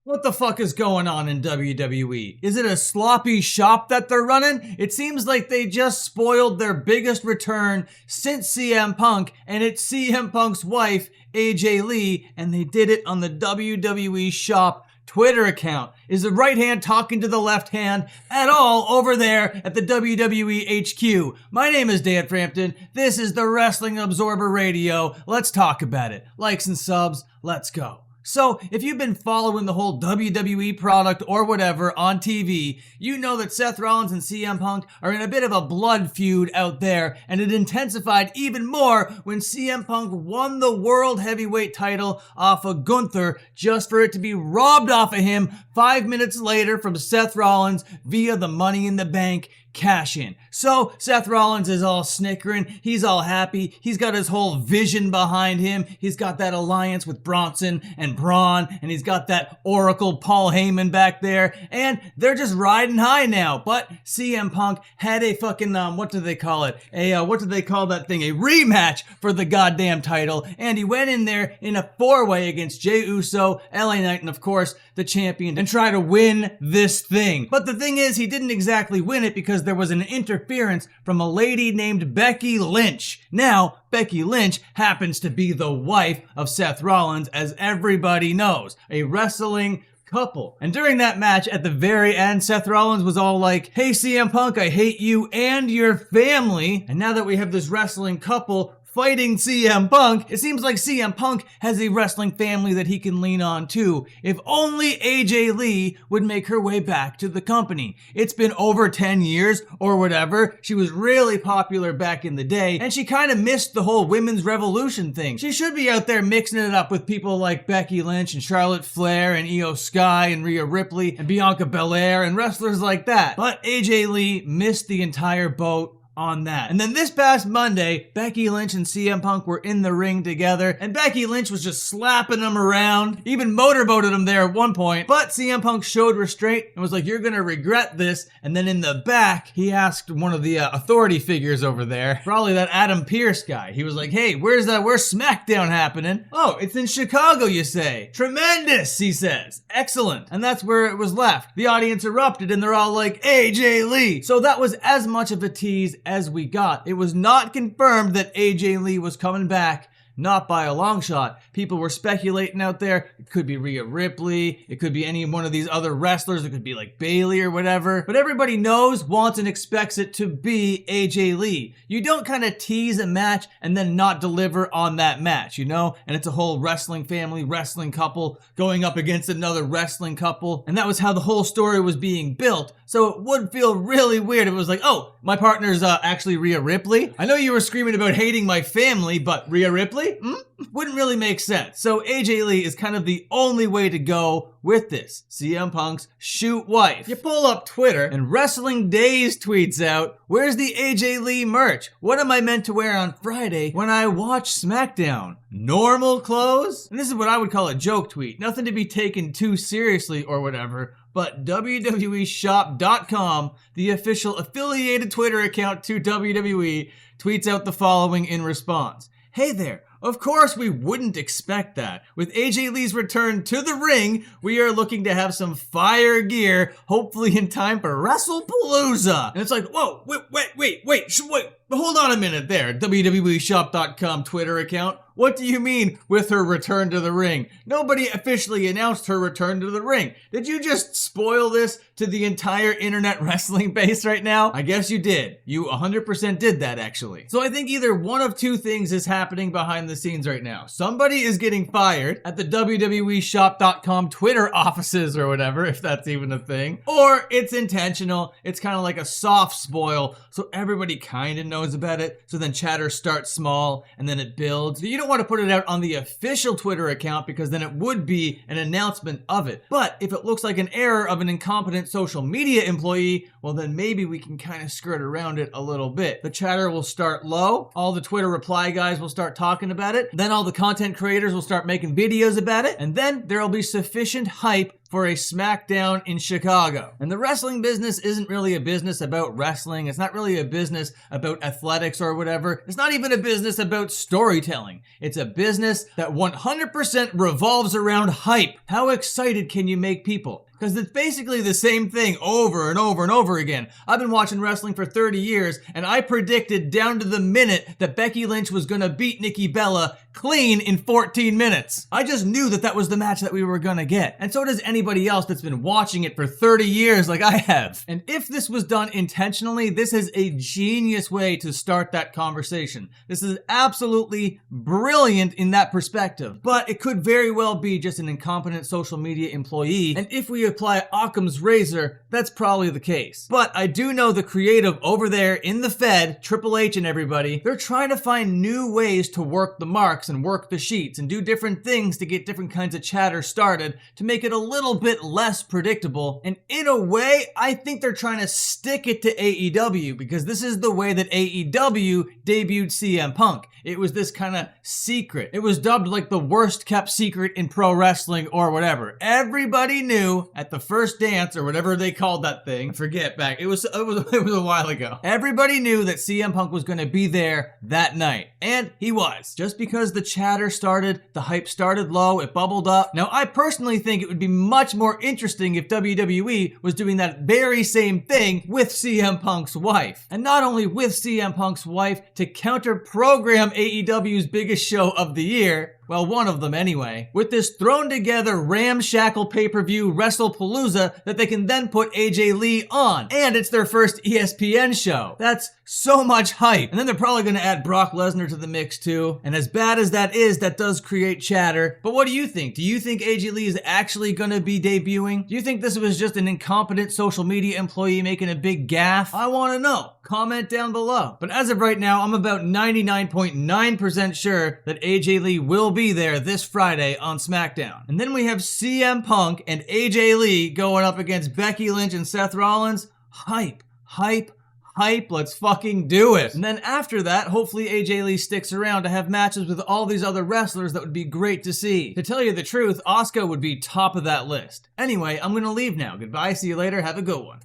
What the fuck is going on in WWE? Is it a sloppy shop that they're running? It seems like they just spoiled their biggest return since CM Punk, and it's CM Punk's wife, AJ Lee, and they did it on the WWE shop Twitter account. Is the right hand talking to the left hand at all over there at the WWE HQ? My name is Dan Frampton. This is the Wrestling Absorber Radio. Let's talk about it. Likes and subs, let's go. So, if you've been following the whole WWE product or whatever on TV, you know that Seth Rollins and CM Punk are in a bit of a blood feud out there, and it intensified even more when CM Punk won the World Heavyweight title off of Gunther just for it to be robbed off of him 5 minutes later from Seth Rollins via the Money in the Bank cash in. So Seth Rollins is all snickering, he's all happy, he's got his whole vision behind him, he's got that alliance with Bronson and Braun, and he's got that Oracle Paul Heyman back there, and they're just riding high now. But CM Punk had a fucking, what do they call it? What do they call that thing? A rematch for the goddamn title, and he went in there in a four-way against Jey Uso, LA Knight, and of course, the champion, and try to win this thing. But the thing is, he didn't exactly win it because there was an interference from a lady named Becky Lynch. Now, Becky Lynch happens to be the wife of Seth Rollins, as everybody knows, a wrestling couple. And during that match, at the very end, Seth Rollins was all like, "Hey CM Punk, I hate you and your family." And now that we have this wrestling couple fighting CM Punk, it seems like CM Punk has a wrestling family that he can lean on too. If only AJ Lee would make her way back to the company. It's been over 10 years or whatever. She was really popular back in the day, and she kind of missed the whole women's revolution thing. She should be out there mixing it up with people like Becky Lynch and Charlotte Flair and Io Sky and Rhea Ripley and Bianca Belair and wrestlers like that. But AJ Lee missed the entire boat on that. And then this past Monday, Becky Lynch and CM Punk were in the ring together, and Becky Lynch was just slapping him around, even motorboated him there at one point, but CM Punk showed restraint and was like, "You're gonna regret this." And then in the back, he asked one of the authority figures over there, probably that Adam Pearce guy, he was like, "Hey, where's SmackDown happening?" "Oh, it's in Chicago, you say?" "Tremendous," he says. "Excellent." And that's where it was left. The audience erupted and they're all like, "AJ Lee." So that was as much of a tease as we got. It was not confirmed that AJ Lee was coming back, not by a long shot. People were speculating out there. It could be Rhea Ripley. It could be any one of these other wrestlers. It could be like Bayley or whatever. But everybody knows, wants, and expects it to be AJ Lee. You don't kind of tease a match and then not deliver on that match, you know? And it's a whole wrestling family, wrestling couple going up against another wrestling couple. And that was how the whole story was being built. So it would feel really weird if it was like, "Oh, my partner's actually Rhea Ripley. I know you were screaming about hating my family, but Rhea Ripley? Wouldn't really make sense." So AJ Lee is kind of the only way to go with this. CM Punk's shoot wife. You pull up Twitter and Wrestling Days tweets out, "Where's the AJ Lee merch? What am I meant to wear on Friday when I watch SmackDown? Normal clothes?" And this is what I would call a joke tweet. Nothing to be taken too seriously or whatever. But WWEshop.com, the official affiliated Twitter account to WWE, tweets out the following in response. "Hey there. Of course we wouldn't expect that. With AJ Lee's return to the ring, we are looking to have some fire gear, hopefully in time for WrestlePalooza." And it's like, whoa, wait, hold on a minute there, WWEshop.com Twitter account. What do you mean with her return to the ring? Nobody officially announced her return to the ring. Did you just spoil this to the entire internet wrestling base right now? I guess you did. You 100% did that, actually. So I think either one of two things is happening behind the scenes right now. Somebody is getting fired at the WWEshop.com Twitter offices or whatever, if that's even a thing. Or it's intentional. It's kind of like a soft spoil, so everybody kind of knows about it. So then chatter starts small and then it builds. You don't want to put it out on the official Twitter account because then it would be an announcement of it. But if it looks like an error of an incompetent social media employee, well then maybe we can kind of skirt around it a little bit. The chatter will start low, all the Twitter reply guys will start talking about it, then all the content creators will start making videos about it, and then there'll be sufficient hype for a SmackDown in Chicago. And the wrestling business isn't really a business about wrestling. It's not really a business about athletics or whatever. It's not even a business about storytelling. It's a business that 100% revolves around hype. How excited can you make people? Because it's basically the same thing over and over and over again. I've been watching wrestling for 30 years, and I predicted down to the minute that Becky Lynch was going to beat Nikki Bella clean in 14 minutes. I just knew that that was the match that we were going to get. And so does anybody else that's been watching it for 30 years like I have. And if this was done intentionally, this is a genius way to start that conversation. This is absolutely brilliant in that perspective. But it could very well be just an incompetent social media employee. And if we apply Occam's razor, that's probably the case. But I do know the creative over there in the Fed, Triple H and everybody, they're trying to find new ways to work the marks and work the sheets and do different things to get different kinds of chatter started to make it a little bit less predictable. And in a way, I think they're trying to stick it to AEW because this is the way that AEW debuted CM Punk. It was this kind of secret. It was dubbed like the worst kept secret in pro wrestling or whatever. Everybody knew at the first dance or whatever they called that thing. I forget back. It was a while ago. Everybody knew that CM Punk was going to be there that night. And he was. Just because the chatter started, the hype started low, it bubbled up. Now, I personally think it would be much more interesting if WWE was doing that very same thing with CM Punk's wife. And not only with CM Punk's wife to counter-program AEW's biggest show of the year, well, one of them anyway, with this thrown together ramshackle pay-per-view WrestlePalooza that they can then put AJ Lee on. And it's their first ESPN show. That's so much hype. And then they're probably going to add Brock Lesnar to the mix too. And as bad as that is, that does create chatter. But what do you think? Do you think AJ Lee is actually going to be debuting? Do you think this was just an incompetent social media employee making a big gaffe? I want to know. Comment down below. But as of right now, I'm about 99.9% sure that AJ Lee will be there this Friday on SmackDown. And then we have CM Punk and AJ Lee going up against Becky Lynch and Seth Rollins. Hype, hype, hype, let's fucking do it. And then after that, hopefully AJ Lee sticks around to have matches with all these other wrestlers that would be great to see. To tell you the truth, Asuka would be top of that list. Anyway, I'm gonna leave now. Goodbye, see you later, have a good one.